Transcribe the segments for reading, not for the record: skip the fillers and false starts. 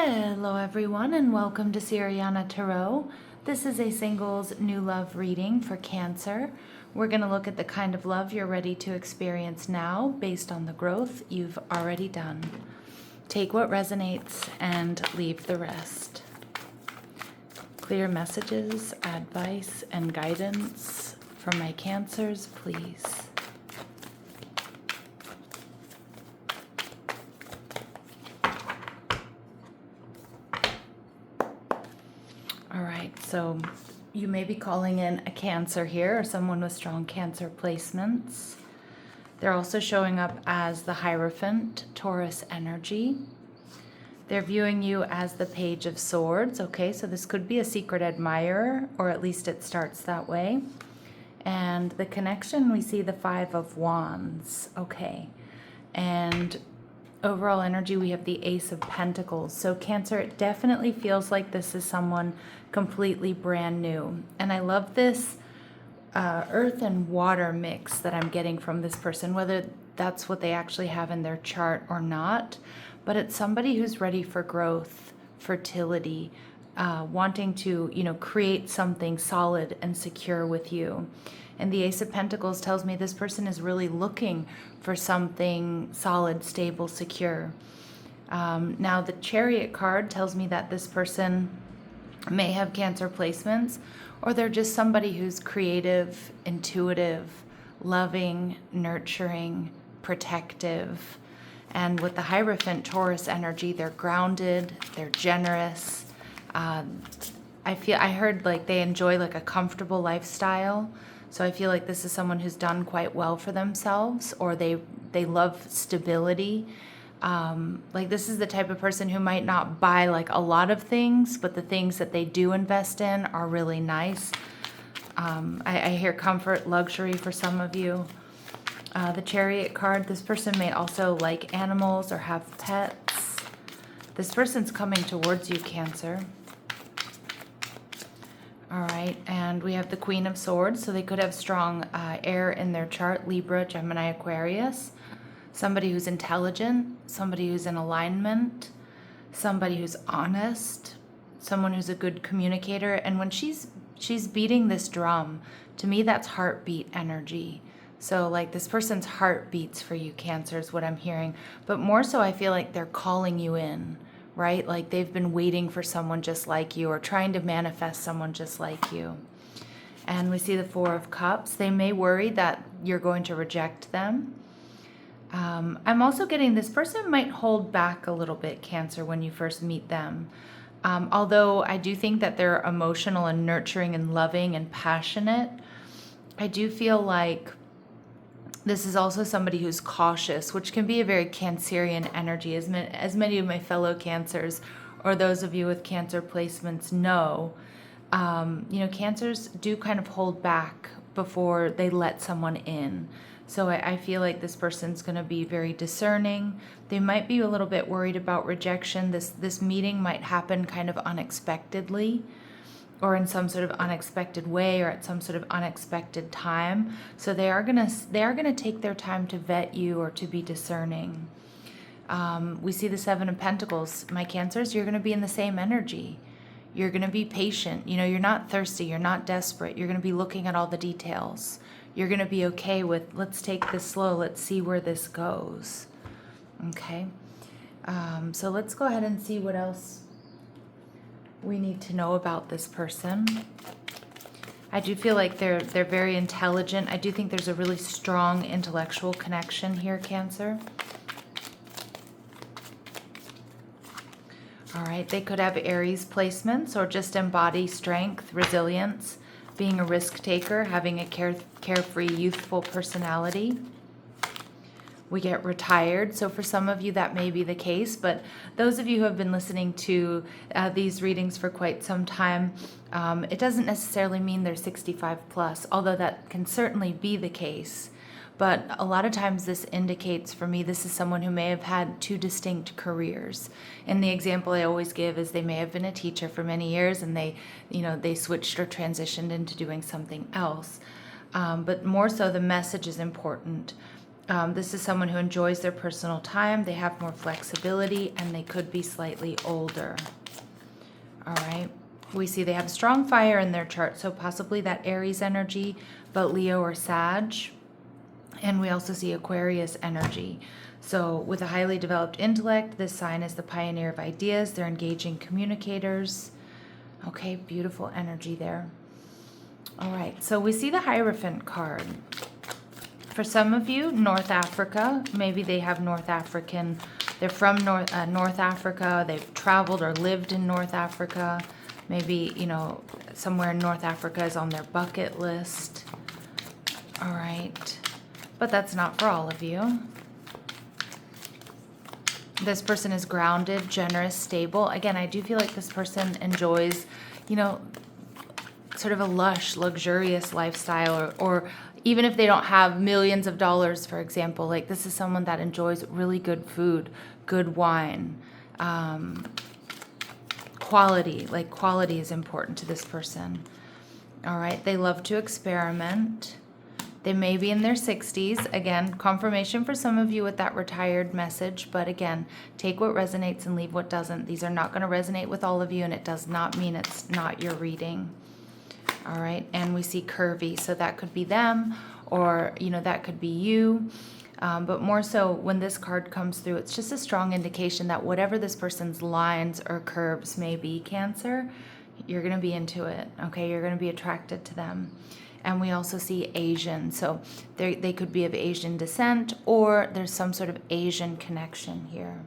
Hello everyone and welcome to Siriana Tarot. This is a singles new love reading for Cancer. We're going to look at the kind of love you're ready to experience now based on the growth you've already done. Take what resonates and leave the rest. Clear messages, advice, and guidance from my Cancers, please. So you may be calling in a Cancer here or someone with strong Cancer placements. They're also showing up as the Hierophant, Taurus energy. They're viewing you as the Page of Swords. Okay, so this could be a secret admirer, or at least it starts that way. And the connection, we see the Five of Wands. Okay, and overall energy, we have the Ace of Pentacles. So Cancer, it definitely feels like this is someone completely brand new. And I love this earth and water mix that I'm getting from this person, whether that's what they actually have in their chart or not. But it's somebody who's ready for growth, fertility, wanting to, create something solid and secure with you. And the Ace of Pentacles tells me this person is really looking for something solid, stable, secure. Now the Chariot card tells me that this person may have Cancer placements, or they're just somebody who's creative, intuitive, loving, nurturing, protective. And with the Hierophant, Taurus energy, they're grounded, they're generous. I heard like they enjoy like a comfortable lifestyle. So I feel like this is someone who's done quite well for themselves, or they love stability. Like this is the type of person who might not buy like a lot of things, but the things that they do invest in are really nice. I hear comfort, luxury for some of you. The Chariot card, this person may also like animals or have pets. This person's coming towards you, Cancer. All right, and we have the Queen of Swords, so they could have strong air in their chart, Libra, Gemini, Aquarius. Somebody who's intelligent, somebody who's in alignment, somebody who's honest, someone who's a good communicator. And when she's beating this drum, to me that's heartbeat energy. So like this person's heart beats for you, Cancer, is what I'm hearing. But more so I feel like they're calling you in, right? Like they've been waiting for someone just like you, or trying to manifest someone just like you. And we see the Four of Cups. They may worry that you're going to reject them. I'm also getting this person might hold back a little bit, Cancer, when you first meet them. Although I do think that they're emotional and nurturing and loving and passionate, I do feel like this is also somebody who's cautious, which can be a very Cancerian energy. As many of my fellow Cancers, or those of you with Cancer placements know, Cancers do kind of hold back before they let someone in. So I feel like this person's going to be very discerning. They might be a little bit worried about rejection. This meeting might happen kind of unexpectedly, or in some sort of unexpected way, or at some sort of unexpected time. So they are gonna take their time to vet you or to be discerning. We see the Seven of Pentacles. My Cancers, you're gonna be in the same energy. You're gonna be patient. You're not thirsty. You're not desperate. You're gonna be looking at all the details. You're gonna be okay with, let's take this slow. Let's see where this goes. Okay. So let's go ahead and see what else we need to know about this person. I do feel like they're very intelligent. I do think there's a really strong intellectual connection here, Cancer. All right, they could have Aries placements, or just embody strength, resilience, being a risk taker, having a carefree, youthful personality. We get retired. So for some of you that may be the case, but those of you who have been listening to these readings for quite some time, it doesn't necessarily mean they're 65 plus, although that can certainly be the case. But a lot of times this indicates, for me, this is someone who may have had two distinct careers. And the example I always give is they may have been a teacher for many years, and they switched or transitioned into doing something else. But more so, the message is important. This is someone who enjoys their personal time. They have more flexibility, and they could be slightly older. All right. We see they have strong fire in their chart, so possibly that Aries energy, but Leo or Sag. And we also see Aquarius energy. So with a highly developed intellect, this sign is the pioneer of ideas. They're engaging communicators. Okay, beautiful energy there. All right, so we see the Hierophant card. For some of you, North Africa, maybe they have North African, they're from North Africa, they've traveled or lived in North Africa. Maybe, you know, somewhere in North Africa is on their bucket list. All right, but that's not for all of you. This person is grounded, generous, stable. Again, I do feel like this person enjoys, you know, sort of a lush, luxurious lifestyle, or even if they don't have millions of dollars, for example, like this is someone that enjoys really good food, good wine, quality, like quality is important to this person. All right, they love to experiment. They may be in their 60s. Again, confirmation for some of you with that retired message, but again, take what resonates and leave what doesn't. These are not going to resonate with all of you, and it does not mean it's not your reading. All right, and we see curvy, so that could be them, or, you know, that could be you. But more so when this card comes through, it's just a strong indication that whatever this person's lines or curves may be, Cancer, you're going to be into it, okay? You're going to be attracted to them. And we also see Asian, so they could be of Asian descent, or there's some sort of Asian connection here.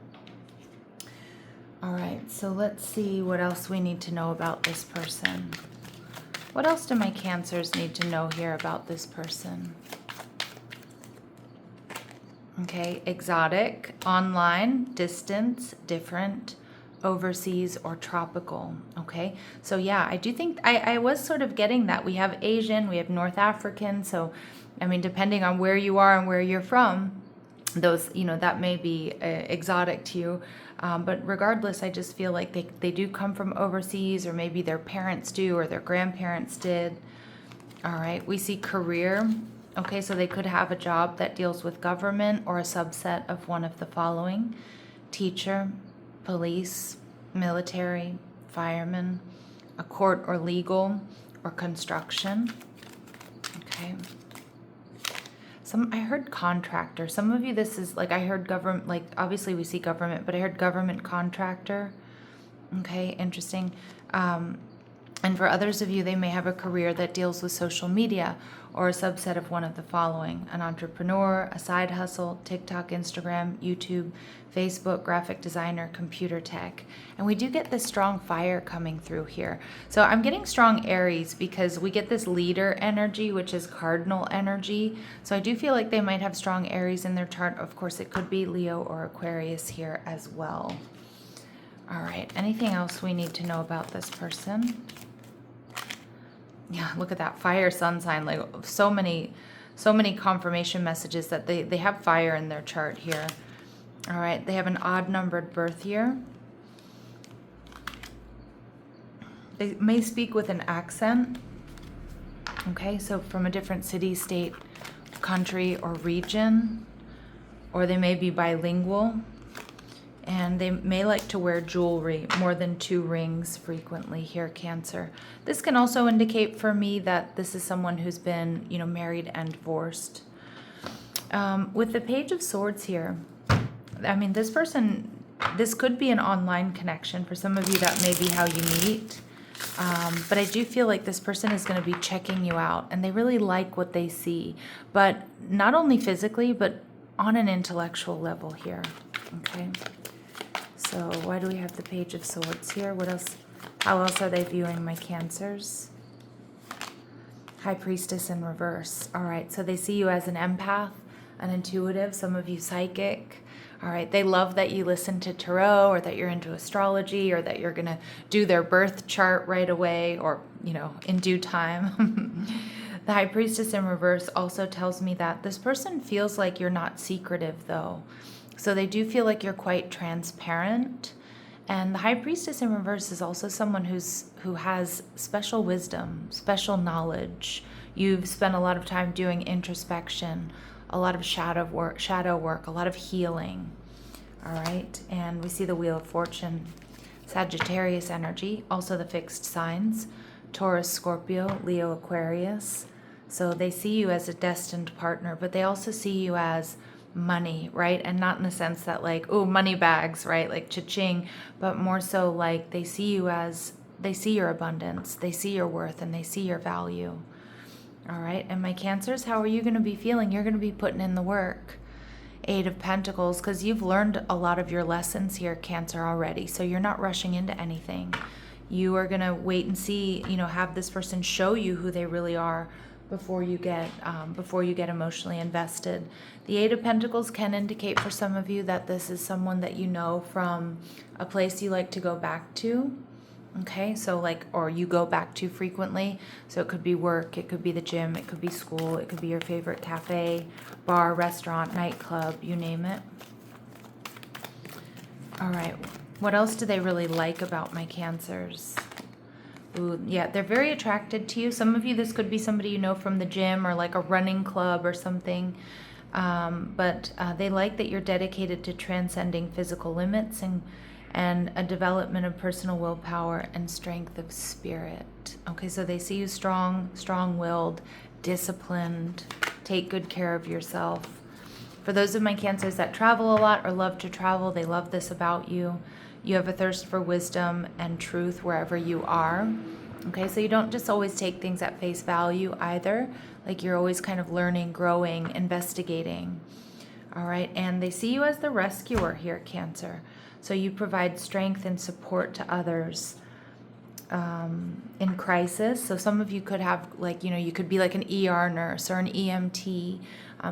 All right, so let's see what else we need to know about this person. What else do my Cancers need to know here about this person? Okay, exotic, online, distance, different, overseas, or tropical. Okay, so yeah, I do think I was sort of getting that. We have Asian, we have North African, so I mean, depending on where you are and where you're from, those, you know, that may be exotic to you, but regardless, I just feel like they do come from overseas, or maybe their parents do, or their grandparents did. All right, we see career. Okay, so they could have a job that deals with government, or a subset of one of the following: teacher, police, military, fireman, a court or legal, or construction. Okay. I heard contractor. Some of you, this is like, I heard government, like obviously we see government, but I heard government contractor. Okay, interesting. And for others of you, they may have a career that deals with social media, or a subset of one of the following: an entrepreneur, a side hustle, TikTok, Instagram, YouTube, Facebook, graphic designer, computer tech. And we do get this strong fire coming through here. So I'm getting strong Aries because we get this leader energy, which is cardinal energy. So I do feel like they might have strong Aries in their chart. Of course, it could be Leo or Aquarius here as well. All right, anything else we need to know about this person? Yeah, look at that fire sun sign, like so many confirmation messages that they have fire in their chart here. All right, they have an odd numbered birth year. They may speak with an accent. Okay, so from a different city, state, country, or region, or they may be bilingual. And they may like to wear jewelry, more than 2 rings frequently here, Cancer. This can also indicate for me that this is someone who's been, you know, married and divorced. With the Page of Swords here, I mean, this person, this could be an online connection. For some of you, that may be how you meet. But I do feel like this person is going to be checking you out, and they really like what they see. But not only physically, but on an intellectual level here, okay? So why do we have the Page of Swords here? What else? How else are they viewing my Cancers? High Priestess in reverse. All right, so they see you as an empath, an intuitive, some of you psychic. All right, they love that you listen to tarot, or that you're into astrology, or that you're going to do their birth chart right away, or, you know, in due time. The High Priestess in reverse also tells me that this person feels like you're not secretive, though. So they do feel like you're quite transparent. And the High Priestess in reverse is also someone who has special wisdom, special knowledge. You've spent a lot of time doing introspection, a lot of shadow work, a lot of healing. All right, and we see the Wheel of Fortune, Sagittarius energy, also the fixed signs, Taurus, Scorpio, Leo, Aquarius. So they see you as a destined partner, but they also see you as money, right? And not in the sense that like, oh, money bags, right? Like cha-ching, but more so like they see you as, they see your abundance, they see your worth, and they see your value. All right, and my Cancers, how are you going to be feeling? You're going to be putting in the work. Eight of Pentacles, because you've learned a lot of your lessons here, Cancer, already. So you're not rushing into anything. You are going to wait and see, have this person show you who they really are before you get emotionally invested. The Eight of Pentacles can indicate for some of you that this is someone that you know from a place you like to go back to. Okay, so or you go back to frequently. So it could be work, it could be the gym, it could be school, it could be your favorite cafe, bar, restaurant, nightclub, you name it. All right, what else do they really like about my Cancers? Ooh, yeah, they're very attracted to you. Some of you, this could be somebody you know from the gym or like a running club or something. But they like that you're dedicated to transcending physical limits and a development of personal willpower and strength of spirit. Okay, so they see you strong-willed, disciplined, take good care of yourself. For those of my Cancers that travel a lot or love to travel, they love this about you. You have a thirst for wisdom and truth wherever you are. Okay, so you don't just always take things at face value either. Like you're always kind of learning, growing, investigating. All right, and they see you as the rescuer here, Cancer. So you provide strength and support to others in crisis. So some of you could have you could be like an ER nurse or an EMT.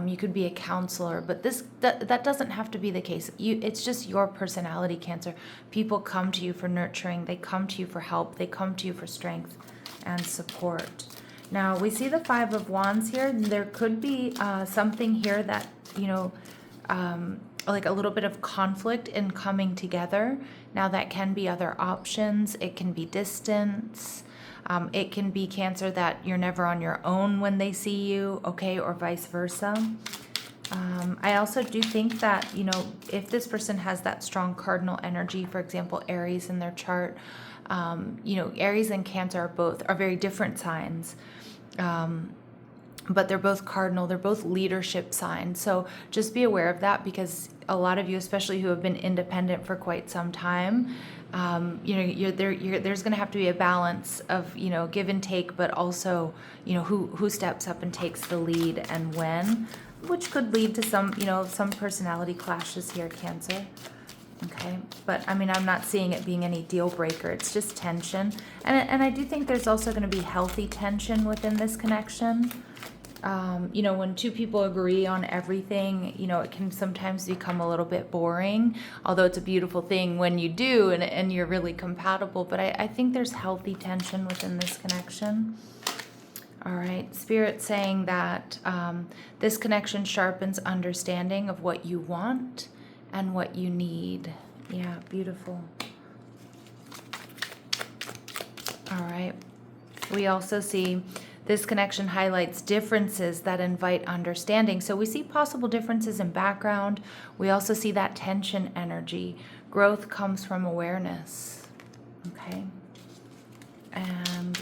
You could be a counselor, but that doesn't have to be the case. It's just your personality, Cancer. People come to you for nurturing. They come to you for help. They come to you for strength and support. Now we see the Five of Wands here. There could be something here that like a little bit of conflict in coming together. Now that can be other options. It can be distance. It can be, Cancer, that you're never on your own when they see you, okay, or vice versa. I also do think that, if this person has that strong cardinal energy, for example, Aries in their chart, Aries and Cancer are very different signs. But they're both cardinal, they're both leadership signs. So just be aware of that, because a lot of you, especially who have been independent for quite some time, there's going to have to be a balance of, give and take, but also, who steps up and takes the lead and when, which could lead to some personality clashes here, Cancer. Okay, but I'm not seeing it being any deal breaker. It's just tension. And I do think there's also going to be healthy tension within this connection. When two people agree on everything, it can sometimes become a little bit boring, although it's a beautiful thing when you do and you're really compatible. But I think there's healthy tension within this connection. All right, Spirit saying that this connection sharpens understanding of what you want and what you need. Yeah, beautiful. All right. We also see this connection highlights differences that invite understanding. So we see possible differences in background. We also see that tension energy. Growth comes from awareness. Okay. And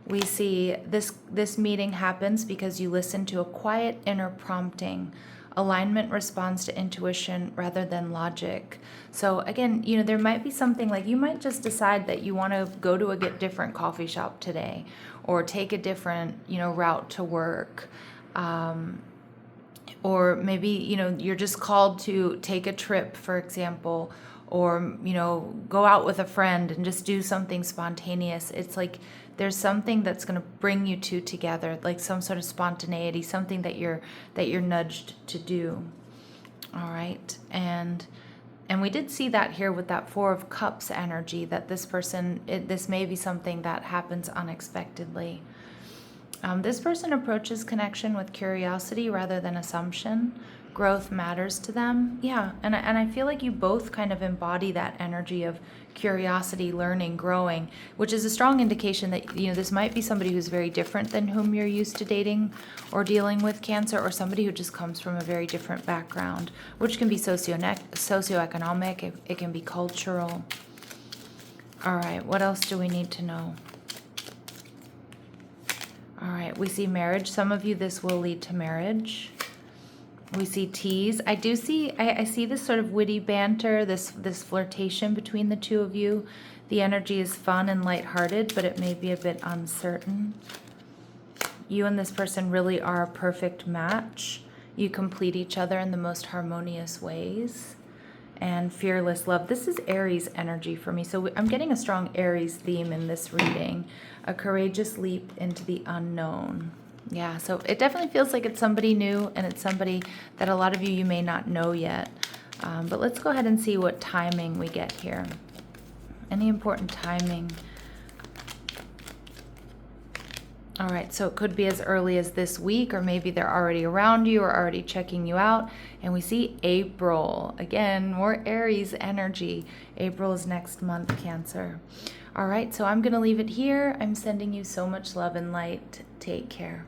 we see this meeting happens because you listen to a quiet inner prompting. Alignment responds to intuition rather than logic. So again, there might be something like you might just decide that you want to go to a different coffee shop today, or take a different, route to work. Or maybe, you're just called to take a trip, for example, or, go out with a friend and just do something spontaneous. It's like there's something that's going to bring you two together, like some sort of spontaneity, something that you're nudged to do. All right. And we did see that here with that Four of Cups energy, that this may be something that happens unexpectedly. This person approaches connection with curiosity rather than assumption. growth matters to them. Yeah, and I feel like you both kind of embody that energy of curiosity, learning, growing, which is a strong indication that, you know, this might be somebody who's very different than whom you're used to dating or dealing with, Cancer, or somebody who just comes from a very different background, which can be socioeconomic, it can be cultural. All right, what else do we need to know? All right, we see marriage. Some of you, this will lead to marriage. We see tease. I see this sort of witty banter, this flirtation between the two of you. The energy is fun and lighthearted, but it may be a bit uncertain. You and this person really are a perfect match. You complete each other in the most harmonious ways. And fearless love. This is Aries energy for me. So I'm getting a strong Aries theme in this reading. A courageous leap into the unknown. Yeah, so it definitely feels like it's somebody new, and it's somebody that a lot of you may not know yet. But let's go ahead and see what timing we get here. Any important timing? All right, so it could be as early as this week, or maybe they're already around you or already checking you out. And we see April. Again, more Aries energy. April is next month, Cancer. All right, so I'm going to leave it here. I'm sending you so much love and light. Take care.